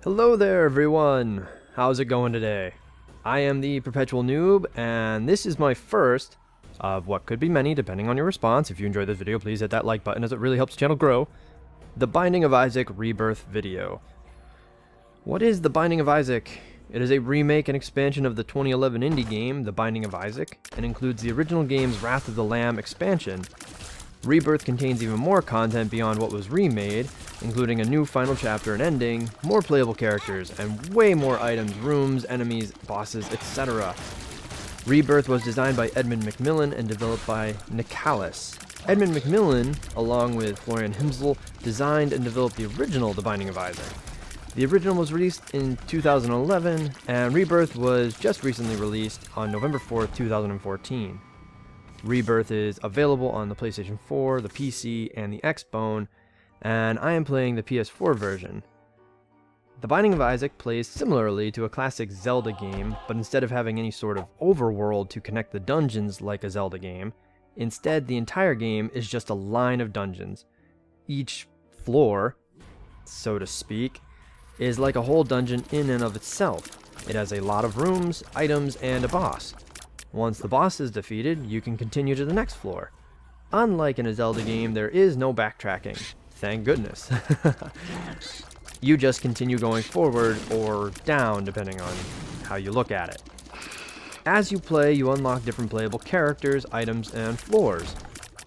Hello there everyone! How's it going today? I am the Perpetual Noob, and this is my first of what could be many depending on your response. If you enjoyed this video, please hit that like button as it really helps the channel grow. The Binding of Isaac Rebirth video. What is The Binding of Isaac? It is a remake and expansion of the 2011 indie game, The Binding of Isaac, and includes the original game's Wrath of the Lamb expansion. Rebirth contains even more content beyond what was remade, including a new final chapter and ending, more playable characters, and way more items, rooms, enemies, bosses, etc. Rebirth was designed by Edmund McMillen and developed by Nicalis. Edmund McMillen, along with Florian Himsl, designed and developed the original The Binding of Isaac. The original was released in 2011, and Rebirth was just recently released on November 4th, 2014. Rebirth is available on the PlayStation 4, the PC, and the XBone, and I am playing the PS4 version. The Binding of Isaac plays similarly to a classic Zelda game, but instead of having any sort of overworld to connect the dungeons like a Zelda game, instead the entire game is just a line of dungeons. Each floor, so to speak, is like a whole dungeon in and of itself. It has a lot of rooms, items, and a boss. Once the boss is defeated, you can continue to the next floor. Unlike in a Zelda game, there is no backtracking. Thank goodness. You just continue going forward or down depending on how you look at it. As you play, you unlock different playable characters, items, and floors.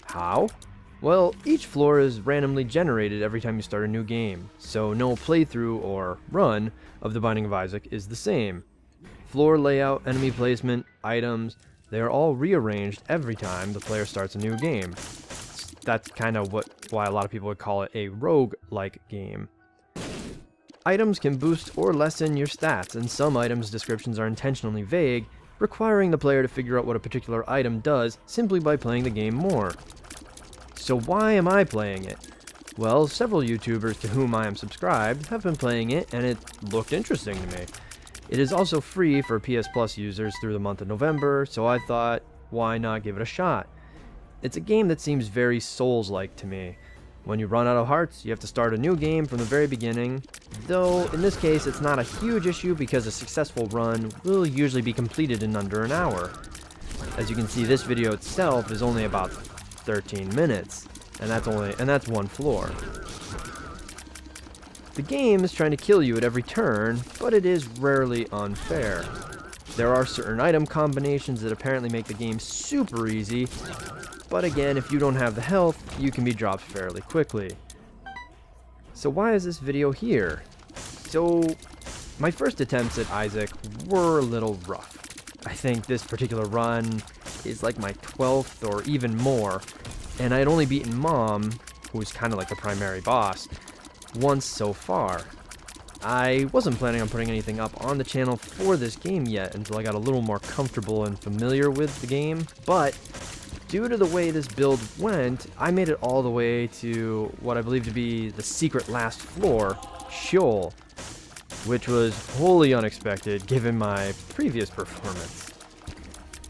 How? Well, each floor is randomly generated every time you start a new game, so no playthrough or run of The Binding of Isaac is the same. Floor layout, enemy placement, items, they are all rearranged every time the player starts a new game. That's kind of why a lot of people would call it a rogue-like game. Items can boost or lessen your stats, and some items' descriptions are intentionally vague, requiring the player to figure out what a particular item does simply by playing the game more. So why am I playing it? Well, several YouTubers to whom I am subscribed have been playing it, and it looked interesting to me. It is also free for PS Plus users through the month of November, so I thought, why not give it a shot? It's a game that seems very Souls-like to me. When you run out of hearts, you have to start a new game from the very beginning, though in this case it's not a huge issue because a successful run will usually be completed in under an hour. As you can see, this video itself is only about 13 minutes, and that's one floor. The game is trying to kill you at every turn, but it is rarely unfair. There are certain item combinations that apparently make the game super easy, but again, if you don't have the health, you can be dropped fairly quickly. So why is this video here? So, my first attempts at Isaac were a little rough. I think this particular run is like my 12th or even more, and I had only beaten Mom, who's kind of like the primary boss, once so far. I wasn't planning on putting anything up on the channel for this game yet until I got a little more comfortable and familiar with the game, but due to the way this build went, I made it all the way to what I believe to be the secret last floor, Sheol, which was wholly unexpected given my previous performance.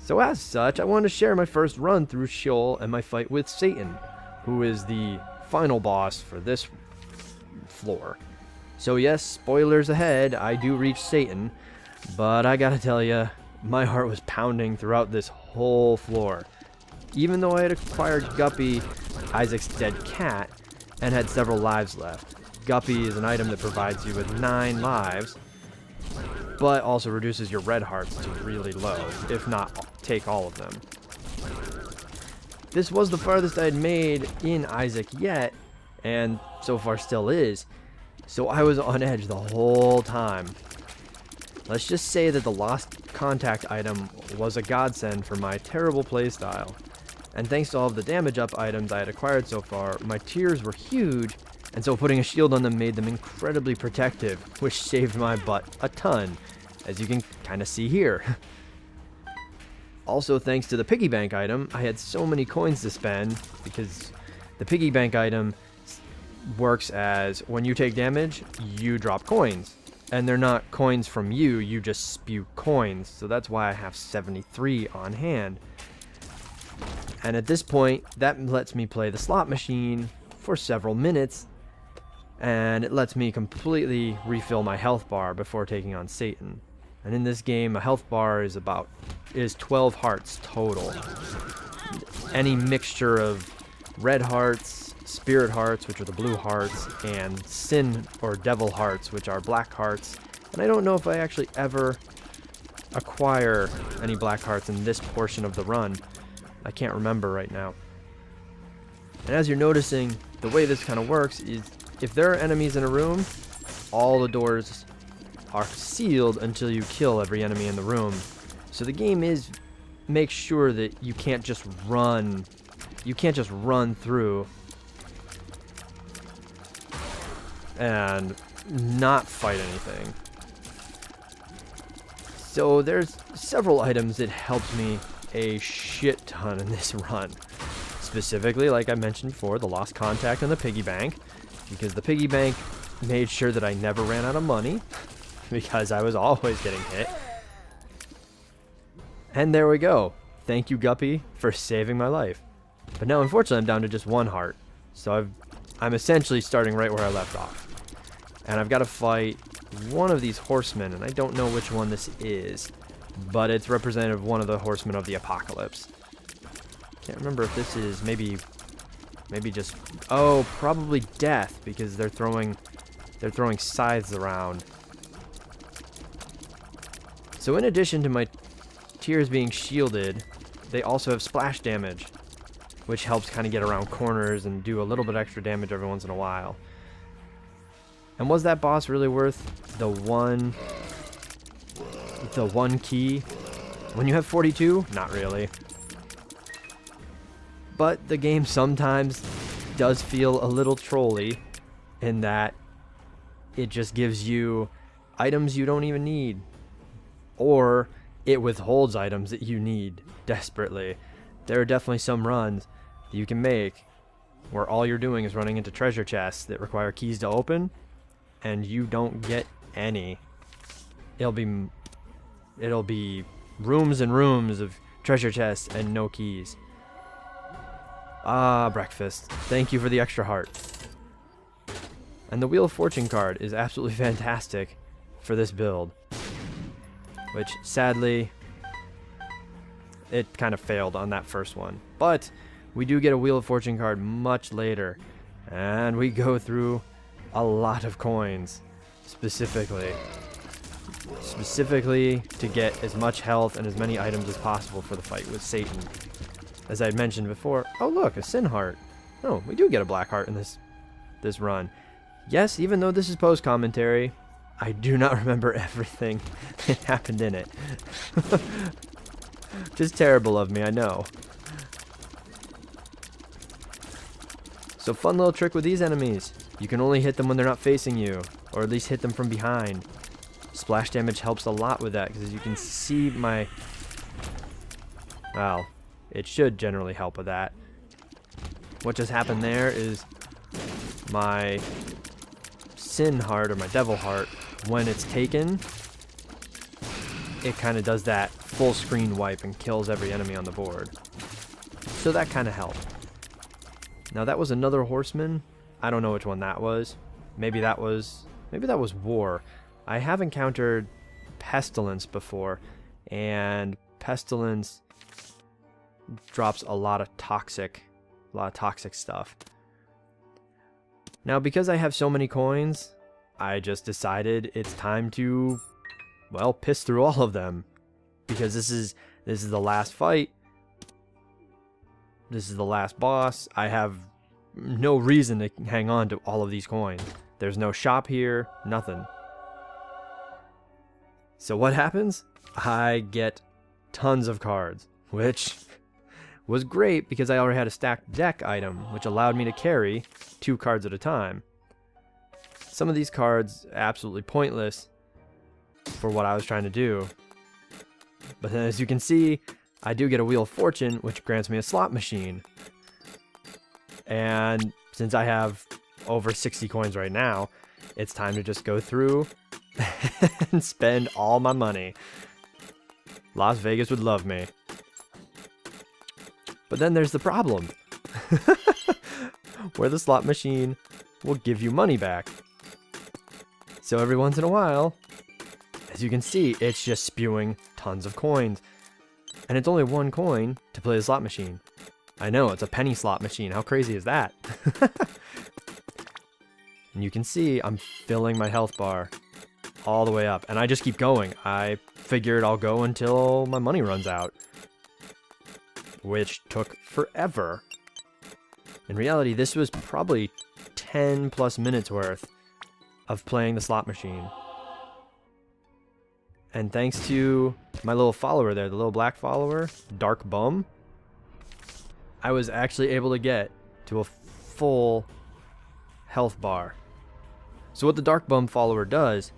So as such, I wanted to share my first run through Sheol and my fight with Satan, who is the final boss for this floor. So yes, spoilers ahead, I do reach Satan, but I gotta tell you, my heart was pounding throughout this whole floor. Even though I had acquired Guppy, Isaac's dead cat, and had several lives left. Guppy is an item that provides you with 9 lives, but also reduces your red hearts to really low, if not take all of them. This was the farthest I had made in Isaac yet, and so far still is, so I was on edge the whole time. Let's just say that the lost contact item was a godsend for my terrible playstyle, and thanks to all of the damage up items I had acquired so far, my tears were huge, and so putting a shield on them made them incredibly protective, which saved my butt a ton, as you can kind of see here. Also, thanks to the piggy bank item, I had so many coins to spend, because the piggy bank item works as when you take damage, you drop coins. And they're not coins from you, you just spew coins. So that's why I have 73 on hand. And at this point, that lets me play the slot machine for several minutes and it lets me completely refill my health bar before taking on Satan. And in this game, a health bar is 12 hearts total. Any mixture of red hearts, spirit hearts, which are the blue hearts, and sin or devil hearts, which are black hearts. And I don't know if I actually ever acquire any black hearts in this portion of the run. I can't remember right now. And as you're noticing, the way this kind of works is if there are enemies in a room, all the doors are sealed until you kill every enemy in the room. So the game makes sure that you can't just run through and not fight anything. So there's several items that helped me a shit ton in this run. Specifically, like I mentioned before, the lost contact and the piggy bank, because the piggy bank made sure that I never ran out of money because I was always getting hit. And there we go. Thank you, Guppy, for saving my life. But now, unfortunately, I'm down to just 1 heart. So I'm essentially starting right where I left off. And I've got to fight one of these horsemen, and I don't know which one this is, but it's representative of one of the horsemen of the apocalypse. Can't remember if this is maybe just, oh, probably death, because they're throwing scythes around. So in addition to my tiers being shielded, they also have splash damage, which helps kind of get around corners and do a little bit extra damage every once in a while. And was that boss really worth the one key? When you have 42? Not really. But the game sometimes does feel a little trolly in that it just gives you items you don't even need. Or it withholds items that you need desperately. There are definitely some runs that you can make where all you're doing is running into treasure chests that require keys to open, and you don't get any. It'll be rooms and rooms of treasure chests and no keys. Ah, breakfast. Thank you for the extra heart. And the Wheel of Fortune card is absolutely fantastic for this build, which sadly it kind of failed on that first one. But we do get a Wheel of Fortune card much later, and we go through a lot of coins specifically to get as much health and as many items as possible for the fight with Satan. As I had mentioned before, oh look, a sin heart. Oh, we do get a black heart in this run. Yes, even though this is post-commentary, I do not remember everything that happened in it. Just terrible of me, I know. So fun little trick with these enemies. You can only hit them when they're not facing you, or at least hit them from behind. Splash damage helps a lot with that, because as you can see well, it should generally help with that. What just happened there is my sin heart, or my devil heart, when it's taken, it kind of does that full screen wipe and kills every enemy on the board. So that kind of helped. Now that was another horseman. I don't know which one that was. Maybe that was War. I have encountered Pestilence before, and Pestilence drops a lot of toxic stuff. Now, because I have so many coins, I just decided it's time to, well, piss through all of them, because this is the last fight. This is the last boss. I have no reason to hang on to all of these coins. There's no shop here, nothing. So what happens? I get tons of cards, which was great because I already had a stacked deck item, which allowed me to carry 2 cards at a time. Some of these cards absolutely pointless for what I was trying to do. But then, as you can see, I do get a Wheel of Fortune, which grants me a slot machine. And since I have over 60 coins right now, it's time to just go through and spend all my money. Las Vegas would love me. But then there's the problem. Where the slot machine will give you money back. So every once in a while, as you can see, it's just spewing tons of coins. And it's only 1 coin to play the slot machine. I know, it's a penny slot machine. How crazy is that? And you can see I'm filling my health bar all the way up. And I just keep going. I figured I'll go until my money runs out. Which took forever. In reality, this was probably 10 plus minutes worth of playing the slot machine. And thanks to my little follower there, the little black follower, Dark Bum, I was actually able to get to a full health bar. So what the Dark Bum follower does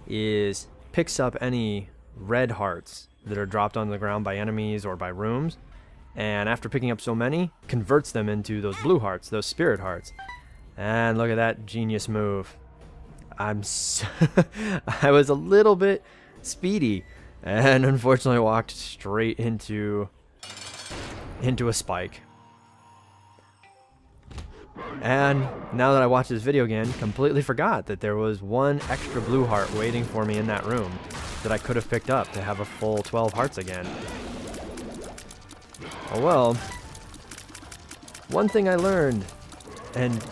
is picks up any red hearts that are dropped on the ground by enemies or by rooms, and after picking up so many, converts them into those blue hearts, those spirit hearts. And look at that genius move. I was a little bit speedy and unfortunately walked straight into a spike. And now that I watched this video again, completely forgot that there was 1 extra blue heart waiting for me in that room that I could have picked up to have a full 12 hearts again. Oh well. One thing I learned, and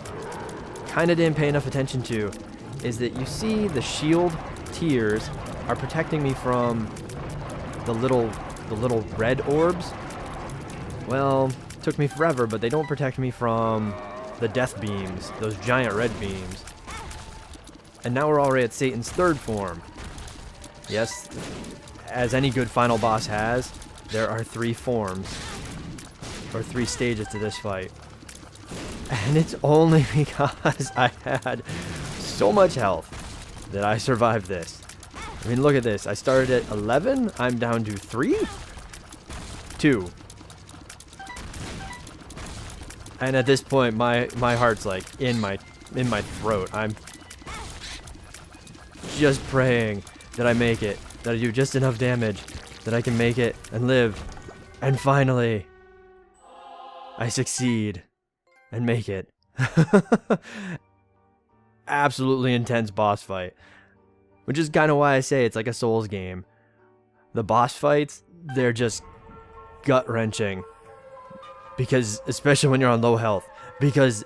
kind of didn't pay enough attention to, is that you see the shield tiers are protecting me from the little red orbs. Well, it took me forever, but they don't protect me from the death beams, those giant red beams. And now we're already at Satan's 3rd form. Yes, as any good final boss has, there are 3 forms, or 3 stages to this fight. And it's only because I had so much health that I survived this. I mean, look at this. I started at 11. I'm down to 3? 2. And at this point, my heart's like in my throat. I'm just praying that I make it, that I do just enough damage, that I can make it and live. And finally, I succeed and make it. Absolutely intense boss fight. Which is kind of why I say it's like a Souls game. The boss fights, they're just gut-wrenching. Because, especially when you're on low health. Because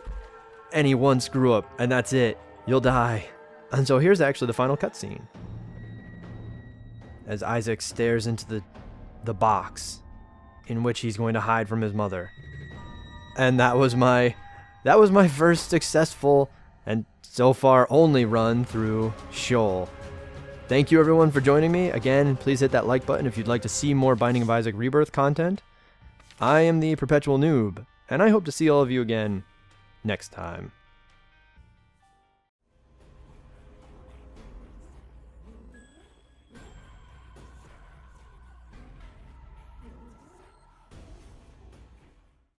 any one screw up, and that's it. You'll die. And so here's actually the final cutscene. As Isaac stares into the box in which he's going to hide from his mother. And that was my first successful and so far only run through Sheol. Thank you everyone for joining me. Again, please hit that like button if you'd like to see more Binding of Isaac Rebirth content. I am the Perpetual Noob, and I hope to see all of you again next time.